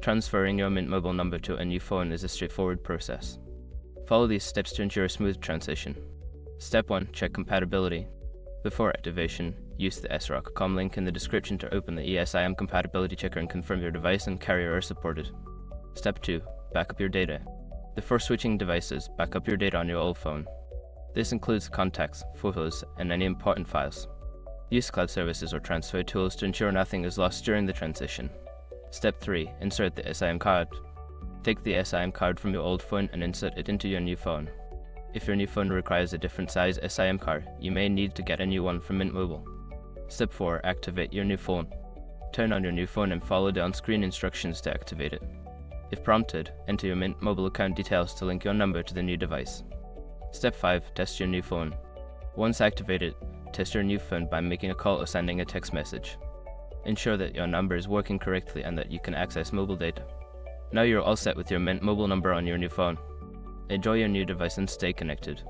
Transferring your Mint Mobile number to a new phone is a straightforward process. Follow these steps to ensure a smooth transition. Step 1. Check compatibility. Before activation, use the sroc.com link in the description to open the eSIM compatibility checker and confirm your device and carrier are supported. Step 2. Backup your data. Before switching devices, back up your data on your old phone. This includes contacts, photos, and any important files. Use cloud services or transfer tools to ensure nothing is lost during the transition. Step 3. Insert the SIM card. Take the SIM card from your old phone and insert it into your new phone. If your new phone requires a different size SIM card, you may need to get a new one from Mint Mobile. Step 4. Activate your new phone. Turn on your new phone and follow the on-screen instructions to activate it. If prompted, enter your Mint Mobile account details to link your number to the new device. Step 5. Test your new phone. Once activated, test your new phone by making a call or sending a text message. Ensure that your number is working correctly and that you can access mobile data. Now you're all set with your Mint Mobile number on your new phone. Enjoy your new device and stay connected.